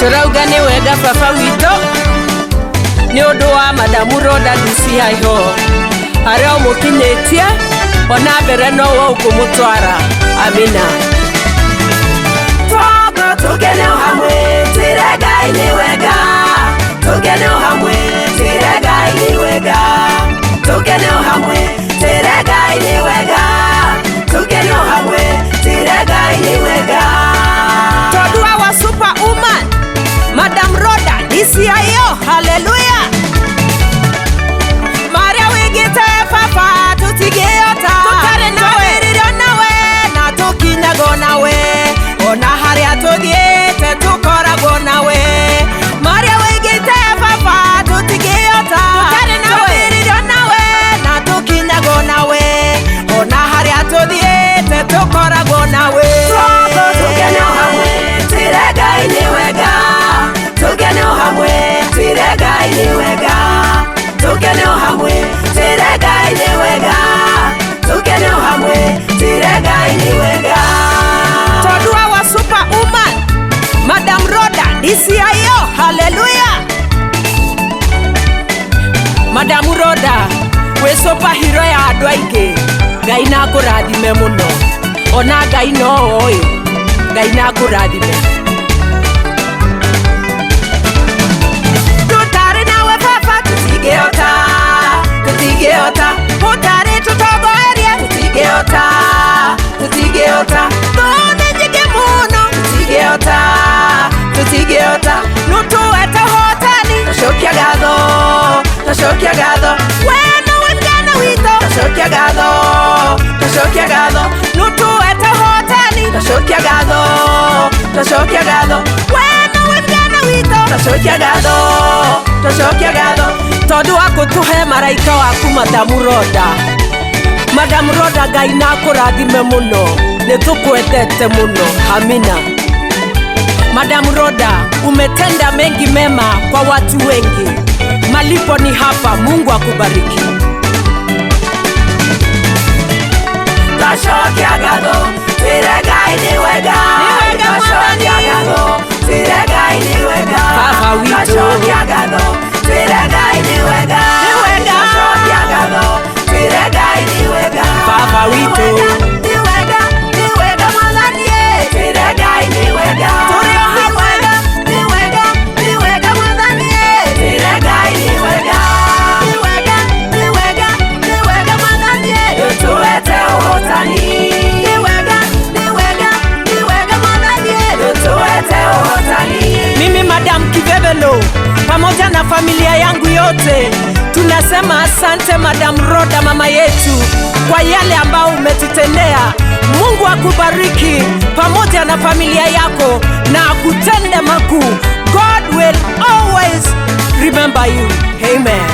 Turauga ni wega baba wito ni undu wa Madamu Rhoda DCI-ho aria umukinyitie ona mbere no wo ukumutwara. Amina. Togo tugene hamwe tire Ngai ni wega, tugene hamwe tire Ngai ni wega, tugene hamwe tire Ngai ni wega, tugene hamwe tire Ngai ni wega. Tondu wa superwoman Madamu Rhoda DCI-ho. Hallelujah. Maria wigite papa tutigiota tutare nawe na tukinyago nawe ona haria tuthiete tukoragwo nawe. Maria wigite papa tutigiota tutare nawe na tukinyago nawe ona haria tuthiete tukoragwo nawe. Tugene hamwe tire Ngai ni wega, tugene hamwe tire Ngai ni wega, tugene hamwe tire Ngai ni wega, tugene hamwe tire Ngai ni wega. Tondu wa superwoman Madamu Rhoda DCI-ho. Hallelujah. Madamu Rhoda we superhero ya andu aingi. Ngai na ngurathime muno ona Ngai no oi. Ngai na ngurathime. Tutari nawe papa tutigiota, tutigiota utari tutogoerie tutigiota, tutigiota tone njige muno tutigiota, tutigiota nutuete hotani tashokia gatho, tashokia gatho wena wengana wito tashokia gatho, tashokia gatho nutuete hotani tashokia gatho, tashokia gatho wena wengana wito tashokia gatho, tashokia gatho. Tondu wa kutuhe maraika waku Madamu Rhoda. Madamu Rhoda Ngai na kurathime muno nitukwendete muno. Amina. Madamu Rhoda umetenda mengi mema kwa watu wengi, malipo ni hapa. Mungu akubariki. Tashokia gatho tire Ngai ni wega, tashokia gatho tire Ngai ni wega, Baba wito. tashokia gatho tire Ngai ni wega, tashokia gatho tire Ngai ni wega, Baba wito. ni wega, ni wega mwathanie tire Ngai ni wega, Turio hamwe. ni wega, ni wega mwathanie tire Ngai ni wega, ni wega, ni wega, ni wega mwathanie tuwete uhotani, ni wega, ni wega, ni wega mwathanie tuwete uhotani. Mimi Madam Kivevelo pamoja na familia yangu yote tunasema asante Madamu Rhoda mama yetu kwa yale ambao umetutendea. Mungu akubariki pamoja na familia yako na akutende makuu. God will always remember you. Amen.